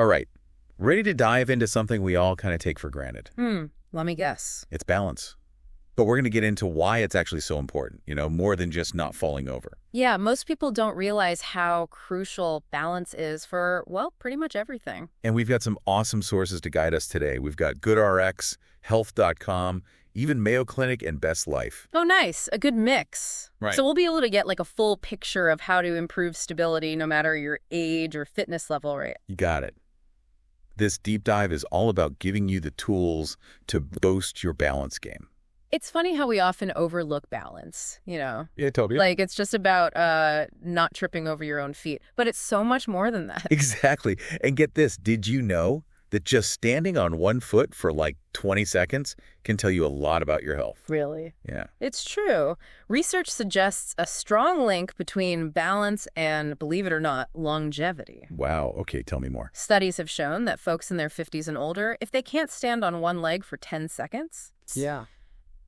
All right. Ready to dive into something we all kind of take for granted. Let me guess. It's balance. But we're going to get into why it's actually so important, more than just not falling over. Yeah, most people don't realize how crucial balance is for, well, pretty much everything. And we've got some awesome sources to guide us today. We've got GoodRx, Health.com, even Mayo Clinic and Best Life. Oh, nice. A good mix. Right. So we'll be able to get like a full picture of how to improve stability no matter your age or fitness level, right? You got it. This deep dive is all about giving you the tools to boost your balance game. It's funny how we often overlook balance, Yeah, totally. Like it's just about not tripping over your own feet. But it's so much more than that. Exactly. And get this, did you know that just standing on one foot for like 20 seconds can tell you a lot about your health? Really? Yeah. It's true. Research suggests a strong link between balance and, believe it or not, longevity. Wow. Okay, tell me more. Studies have shown that folks in their 50s and older, if they can't stand on one leg for 10 seconds,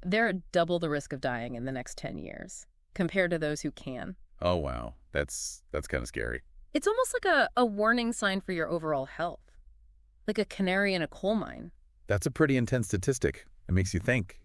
they're at double the risk of dying in the next 10 years compared to those who can. Oh, wow. That's kind of scary. It's almost like a warning sign for your overall health, like a canary in a coal mine. That's a pretty intense statistic. It makes you think,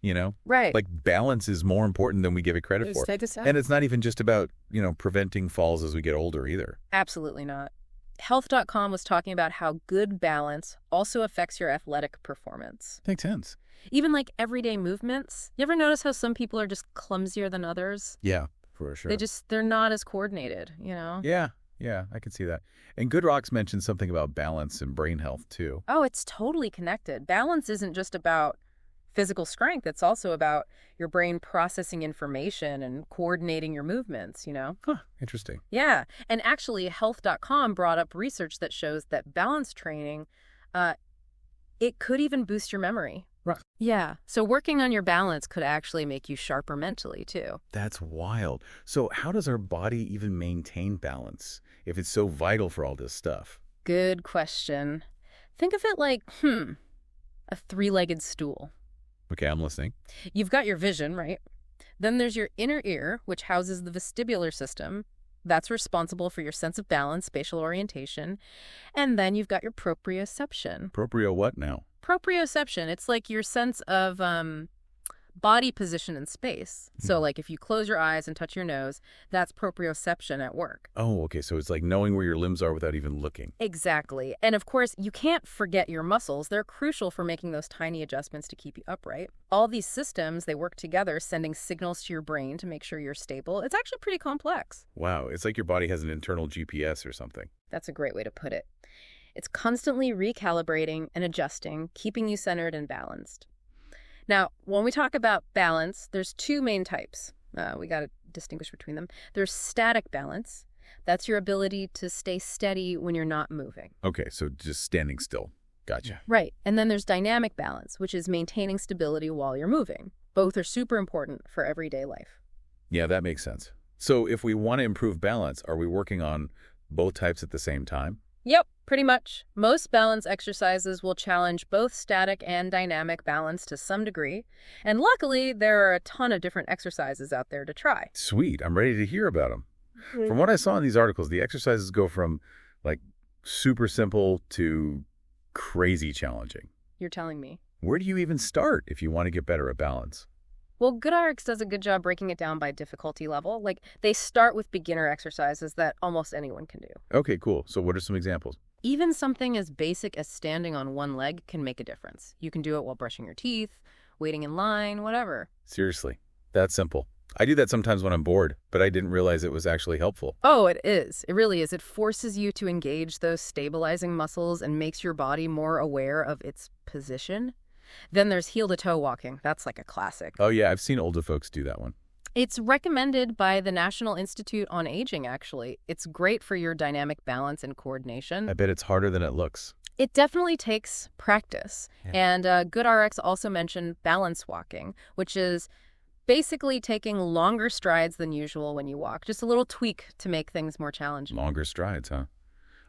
Right. Like balance is more important than we give it credit for. And it's not even just about, preventing falls as we get older either. Absolutely not. Health.com was talking about how good balance also affects your athletic performance. Makes sense. Even like everyday movements. You ever notice how some people are just clumsier than others? Yeah, for sure. They're not as coordinated, Yeah, I can see that. And GoodRx mentioned something about balance and brain health too. Oh, it's totally connected. Balance isn't just about physical strength. It's also about your brain processing information and coordinating your movements, Huh, interesting. Yeah. And actually, health.com brought up research that shows that balance training, it could even boost your memory. Right. Yeah. So working on your balance could actually make you sharper mentally, too. That's wild. So how does our body even maintain balance if it's so vital for all this stuff? Good question. Think of it like, a three-legged stool. Okay, I'm listening. You've got your vision, right? Then there's your inner ear, which houses the vestibular system. That's responsible for your sense of balance, spatial orientation. And then you've got your proprioception. Proprio what now? Proprioception, it's like your sense of body position in space. So like if you close your eyes and touch your nose, that's proprioception at work. Oh, okay. So it's like knowing where your limbs are without even looking. Exactly. And of course, you can't forget your muscles. They're crucial for making those tiny adjustments to keep you upright. All these systems, they work together, sending signals to your brain to make sure you're stable. It's actually pretty complex. Wow. It's like your body has an internal GPS or something. That's a great way to put it. It's constantly recalibrating and adjusting, keeping you centered and balanced. Now, when we talk about balance, there's two main types. We got to distinguish between them. There's static balance. That's your ability to stay steady when you're not moving. Okay, so just standing still. Gotcha. Right. And then there's dynamic balance, which is maintaining stability while you're moving. Both are super important for everyday life. Yeah, that makes sense. So if we want to improve balance, are we working on both types at the same time? Yep, pretty much. Most balance exercises will challenge both static and dynamic balance to some degree. And luckily, there are a ton of different exercises out there to try. Sweet. I'm ready to hear about them. From what I saw in these articles, the exercises go from like super simple to crazy challenging. You're telling me. Where do you even start if you want to get better at balance? Well, GoodRx does a good job breaking it down by difficulty level. Like, they start with beginner exercises that almost anyone can do. Okay, cool. So what are some examples? Even something as basic as standing on one leg can make a difference. You can do it while brushing your teeth, waiting in line, whatever. Seriously, that's simple. I do that sometimes when I'm bored, but I didn't realize it was actually helpful. Oh, it is. It really is. It forces you to engage those stabilizing muscles and makes your body more aware of its position. Then there's heel-to-toe walking. That's like a classic. Oh, yeah, I've seen older folks do that one. It's recommended by the National Institute on Aging, actually. It's great for your dynamic balance and coordination. I bet it's harder than it looks. It definitely takes practice. Yeah. And GoodRx also mentioned balance walking, which is basically taking longer strides than usual when you walk. Just a little tweak to make things more challenging. Longer strides, huh?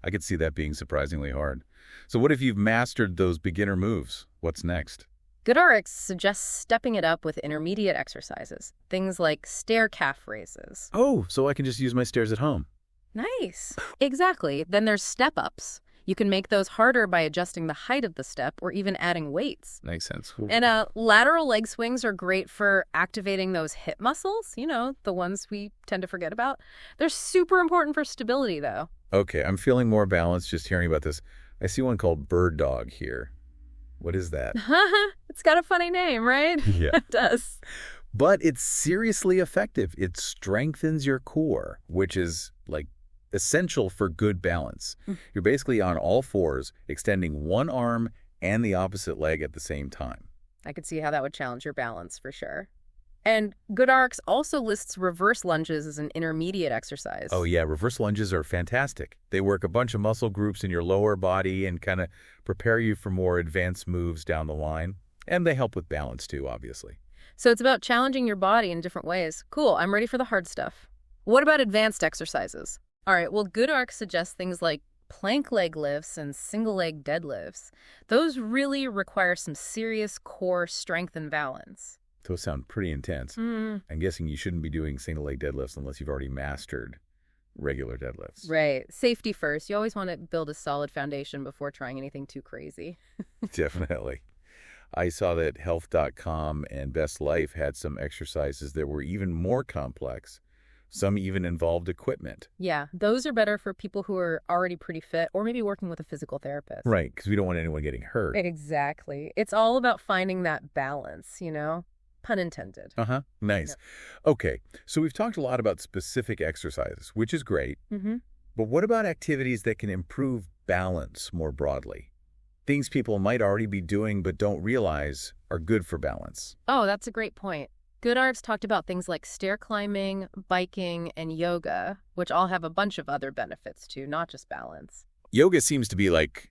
I could see that being surprisingly hard. So what if you've mastered those beginner moves? What's next? GoodRx suggests stepping it up with intermediate exercises, things like stair calf raises. Oh, so I can just use my stairs at home. Nice. Exactly. Then there's step-ups. You can make those harder by adjusting the height of the step or even adding weights. Makes sense. And lateral leg swings are great for activating those hip muscles, the ones we tend to forget about. They're super important for stability, though. Okay, I'm feeling more balanced just hearing about this. I see one called bird dog here. What is that? It's got a funny name, right? Yeah. It does. But it's seriously effective. It strengthens your core, which is essential for good balance. You're basically on all fours, extending one arm and the opposite leg at the same time. I could see how that would challenge your balance for sure. And GoodRx also lists reverse lunges as an intermediate exercise. Oh yeah, reverse lunges are fantastic. They work a bunch of muscle groups in your lower body and kind of prepare you for more advanced moves down the line. And they help with balance too, obviously. So it's about challenging your body in different ways. Cool, I'm ready for the hard stuff. What about advanced exercises? All right, well, GoodRx suggests things like plank leg lifts and single leg deadlifts. Those really require some serious core strength and balance. Those sound pretty intense. I'm guessing you shouldn't be doing single leg deadlifts unless you've already mastered regular deadlifts. Right. Safety first. You always want to build a solid foundation before trying anything too crazy. Definitely. I saw that health.com and Best Life had some exercises that were even more complex. Some even involved equipment. Yeah, those are better for people who are already pretty fit or maybe working with a physical therapist. Right, because we don't want anyone getting hurt. Exactly. It's all about finding that balance, Pun intended. Nice. Yep. Okay, so we've talked a lot about specific exercises, which is great. But what about activities that can improve balance more broadly? Things people might already be doing but don't realize are good for balance. Oh, that's a great point. GoodRx talked about things like stair climbing, biking, and yoga, which all have a bunch of other benefits too, not just balance. Yoga seems to be like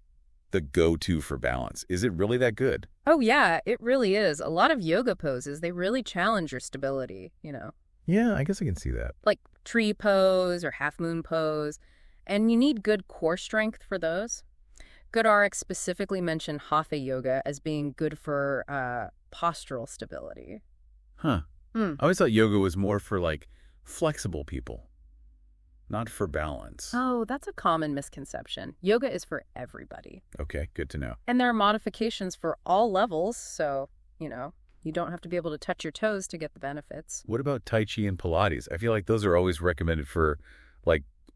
the go-to for balance. Is it really that good? Oh, yeah, it really is. A lot of yoga poses, they really challenge your stability, Yeah, I guess I can see that. Like tree pose or half moon pose. And you need good core strength for those. GoodRx specifically mentioned Hatha yoga as being good for postural stability. Huh. I always thought yoga was more for flexible people, not for balance. Oh, that's a common misconception. Yoga is for everybody. Okay, good to know. And there are modifications for all levels, so, you don't have to be able to touch your toes to get the benefits. What about Tai Chi and Pilates? I feel like those are always recommended for,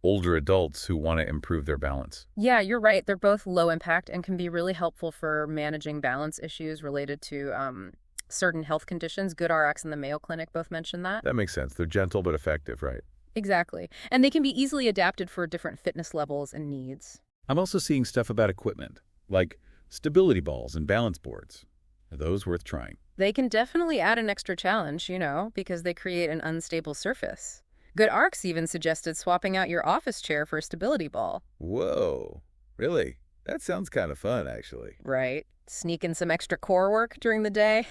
older adults who want to improve their balance. Yeah, you're right. They're both low impact and can be really helpful for managing balance issues related to certain health conditions. GoodRx and the Mayo Clinic both mentioned that. That makes sense. They're gentle but effective, right? Exactly. And they can be easily adapted for different fitness levels and needs. I'm also seeing stuff about equipment, like stability balls and balance boards. Are those worth trying? They can definitely add an extra challenge, because they create an unstable surface. GoodRx even suggested swapping out your office chair for a stability ball. Whoa. Really? That sounds kind of fun, actually. Right. Sneak in some extra core work during the day.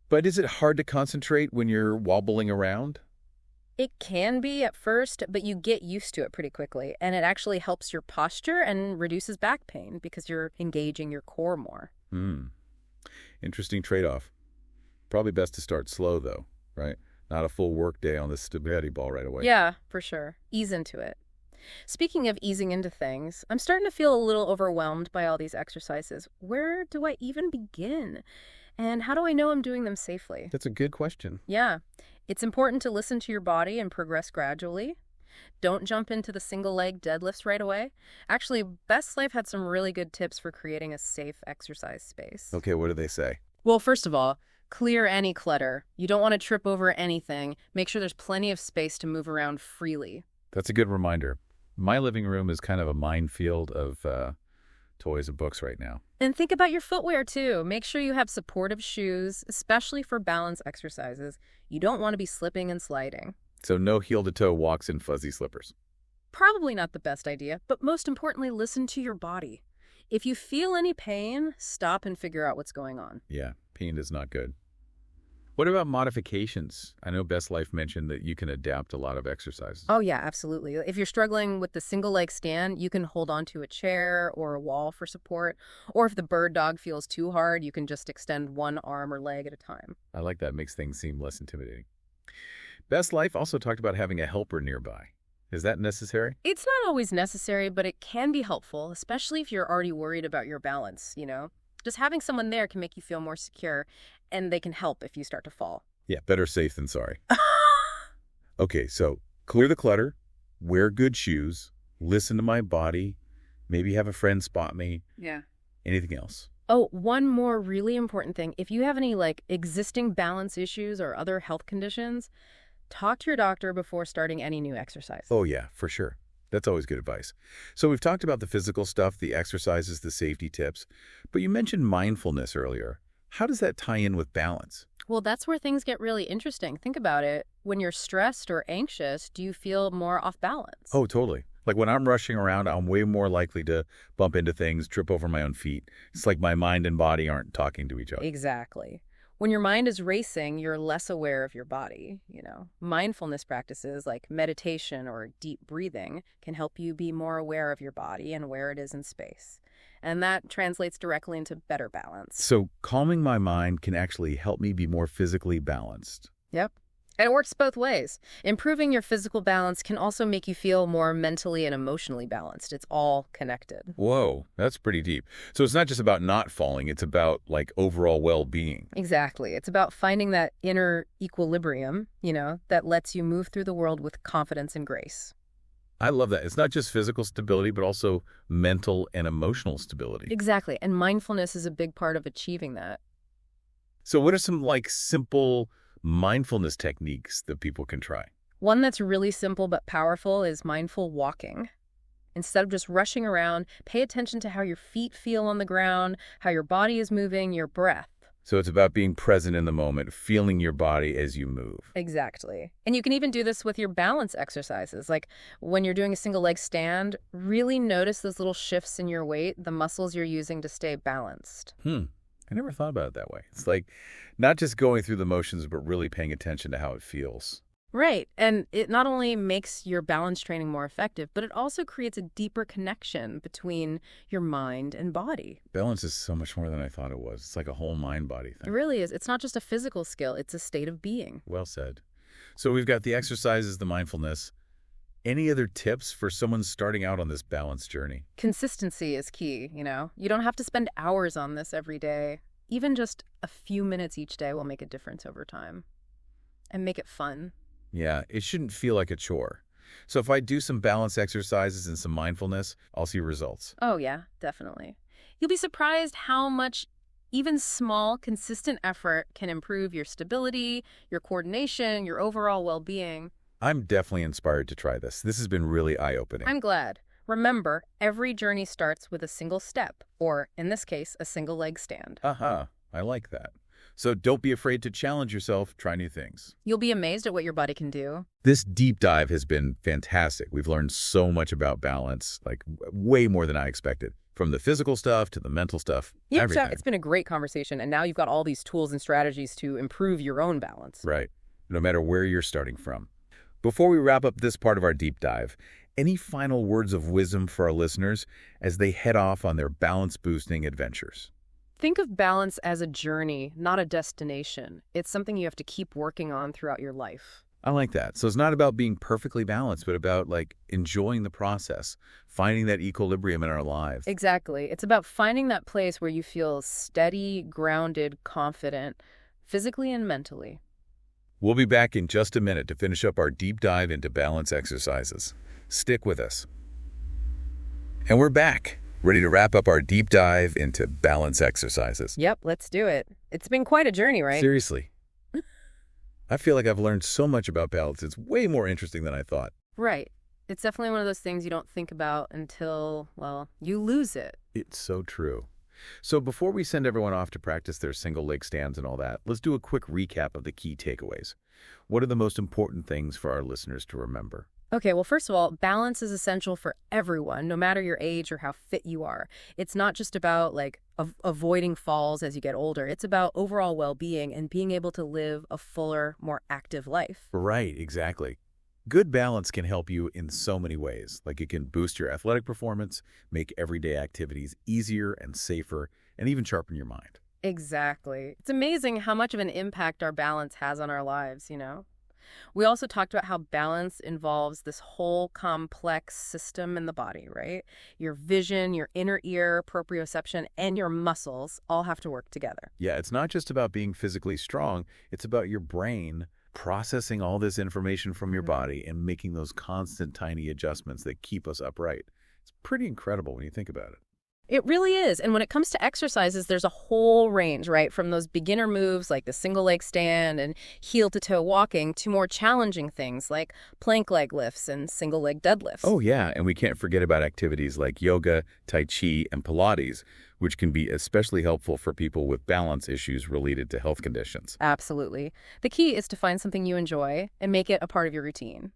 But is it hard to concentrate when you're wobbling around? It can be at first, but you get used to it pretty quickly. And it actually helps your posture and reduces back pain because you're engaging your core more. Interesting trade-off. Probably best to start slow, though, right? Not a full work day on the stability ball right away. Yeah, for sure. Ease into it. Speaking of easing into things, I'm starting to feel a little overwhelmed by all these exercises. Where do I even begin? And how do I know I'm doing them safely? That's a good question. Yeah. It's important to listen to your body and progress gradually. Don't jump into the single leg deadlifts right away. Actually, Best Life had some really good tips for creating a safe exercise space. Okay, what do they say? Well, first of all, clear any clutter. You don't want to trip over anything. Make sure there's plenty of space to move around freely. That's a good reminder. My living room is kind of a minefield of toys and books right now. And think about your footwear, too. Make sure you have supportive shoes, especially for balance exercises. You don't want to be slipping and sliding. So no heel-to-toe walks in fuzzy slippers. Probably not the best idea, but most importantly, listen to your body. If you feel any pain, stop and figure out what's going on. Yeah, pain is not good. What about modifications? I know Best Life mentioned that you can adapt a lot of exercises. Oh, yeah, absolutely. If you're struggling with the single leg stand, you can hold onto a chair or a wall for support. Or if the bird dog feels too hard, you can just extend one arm or leg at a time. I like that. Makes things seem less intimidating. Best Life also talked about having a helper nearby. Is that necessary? It's not always necessary, but it can be helpful, especially if you're already worried about your balance, Just having someone there can make you feel more secure, and they can help if you start to fall. Yeah, better safe than sorry. Okay, so clear the clutter, wear good shoes, listen to my body, maybe have a friend spot me. Yeah. Anything else? Oh, one more really important thing. If you have any existing balance issues or other health conditions, talk to your doctor before starting any new exercise. Oh, yeah, for sure. That's always good advice. So we've talked about the physical stuff, the exercises, the safety tips, but you mentioned mindfulness earlier. How does that tie in with balance? Well, that's where things get really interesting. Think about it. When you're stressed or anxious, do you feel more off balance? Oh, totally. Like when I'm rushing around, I'm way more likely to bump into things, trip over my own feet. It's like my mind and body aren't talking to each other. Exactly. When your mind is racing, you're less aware of your body, Mindfulness practices like meditation or deep breathing can help you be more aware of your body and where it is in space. And that translates directly into better balance. So calming my mind can actually help me be more physically balanced. Yep. And it works both ways. Improving your physical balance can also make you feel more mentally and emotionally balanced. It's all connected. Whoa, that's pretty deep. So it's not just about not falling, it's about overall well-being. Exactly. It's about finding that inner equilibrium, that lets you move through the world with confidence and grace. I love that. It's not just physical stability, but also mental and emotional stability. Exactly. And mindfulness is a big part of achieving that. So what are some simple mindfulness techniques that people can try? One that's really simple but powerful is mindful walking. Instead of just rushing around, pay attention to how your feet feel on the ground, how your body is moving, your breath. So it's about being present in the moment, feeling your body as you move. Exactly. And you can even do this with your balance exercises. Like when you're doing a single leg stand, really notice those little shifts in your weight, the muscles you're using to stay balanced. I never thought about it that way. It's like not just going through the motions, but really paying attention to how it feels. Right. And it not only makes your balance training more effective, but it also creates a deeper connection between your mind and body. Balance is so much more than I thought it was. It's like a whole mind-body It thing. really is. It's not just a physical skill. It's a state of being. Well said. So we've got the exercises, the mindfulness. Any other tips for someone starting out on this balance journey? Consistency is key, You don't have to spend hours on this every day. Even just a few minutes each day will make a difference over time. And make it fun. Yeah, it shouldn't feel like a chore. So if I do some balance exercises and some mindfulness, I'll see results. Oh, yeah, definitely. You'll be surprised how much even small, consistent effort can improve your stability, your coordination, your overall well-being. I'm definitely inspired to try this. This has been really eye-opening. I'm glad. Remember, every journey starts with a single step, or in this case, a single leg stand. Aha, I like that. So don't be afraid to challenge yourself, try new things. You'll be amazed at what your body can do. This deep dive has been fantastic. We've learned so much about balance, way more than I expected. From the physical stuff to the mental stuff, everything. It's been a great conversation, and now you've got all these tools and strategies to improve your own balance. Right, no matter where you're starting from. Before we wrap up this part of our deep dive, any final words of wisdom for our listeners as they head off on their balance-boosting adventures? Think of balance as a journey, not a destination. It's something you have to keep working on throughout your life. I like that. So it's not about being perfectly balanced, but about enjoying the process, finding that equilibrium in our lives. Exactly. It's about finding that place where you feel steady, grounded, confident, physically and mentally. We'll be back in just a minute to finish up our deep dive into balance exercises. Stick with us. And we're back, ready to wrap up our deep dive into balance exercises. Yep, let's do it. It's been quite a journey, right? Seriously. I feel like I've learned so much about balance. It's way more interesting than I thought. Right. It's definitely one of those things you don't think about until, you lose it. It's so true. So before we send everyone off to practice their single leg stands and all that, let's do a quick recap of the key takeaways. What are the most important things for our listeners to remember? Okay, well, first of all, balance is essential for everyone, no matter your age or how fit you are. It's not just about avoiding falls as you get older. It's about overall well-being and being able to live a fuller, more active life. Right, exactly. Good balance can help you in so many ways. It can boost your athletic performance, make everyday activities easier and safer, and even sharpen your mind. Exactly. It's amazing how much of an impact our balance has on our lives, We also talked about how balance involves this whole complex system in the body, right? Your vision, your inner ear, proprioception, and your muscles all have to work together. Yeah, it's not just about being physically strong. It's about your brain processing all this information from your body and making those constant tiny adjustments that keep us upright. It's pretty incredible when you think about it. It really is. And when it comes to exercises, there's a whole range, right? From those beginner moves like the single leg stand and heel to toe walking to more challenging things like plank leg lifts and single leg deadlifts. Oh, yeah, and we can't forget about activities like yoga, tai chi, and Pilates, which can be especially helpful for people with balance issues related to health conditions. Absolutely. The key is to find something you enjoy and make it a part of your routine.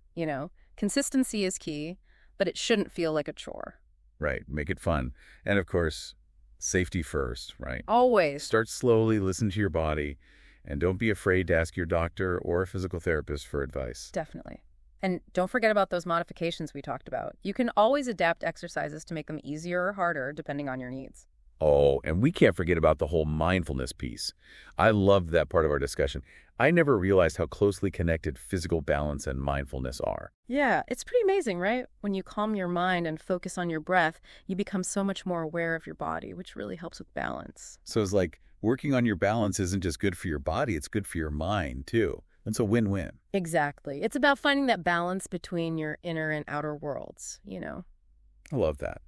Consistency is key, but it shouldn't feel like a chore. Right, make it fun. And of course, safety first, right? Always. Start slowly, listen to your body, and don't be afraid to ask your doctor or a physical therapist for advice. Definitely. And don't forget about those modifications we talked about. You can always adapt exercises to make them easier or harder depending on your needs. Oh, and we can't forget about the whole mindfulness piece. I loved that part of our discussion. I never realized how closely connected physical balance and mindfulness are. Yeah, it's pretty amazing, right? When you calm your mind and focus on your breath, you become so much more aware of your body, which really helps with balance. So it's like working on your balance isn't just good for your body, it's good for your mind, too. It's a win-win. Exactly. It's about finding that balance between your inner and outer worlds. I love that.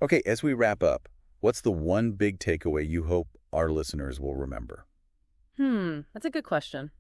Okay, as we wrap up, what's the one big takeaway you hope our listeners will remember? That's a good question.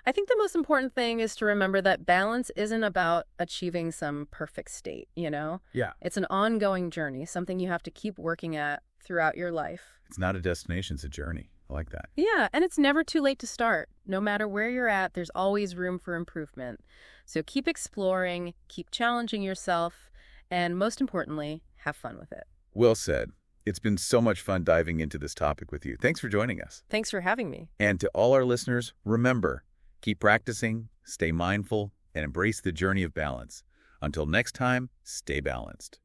I think the most important thing is to remember that balance isn't about achieving some perfect state. Yeah. It's an ongoing journey, something you have to keep working at throughout your life. It's not a destination, it's a journey. I like that. Yeah, and it's never too late to start. No matter where you're at, there's always room for improvement. So keep exploring, keep challenging yourself, and most importantly, have fun with it. Well said. It's been so much fun diving into this topic with you. Thanks for joining us. Thanks for having me. And to all our listeners, remember, keep practicing, stay mindful, and embrace the journey of balance. Until next time, stay balanced.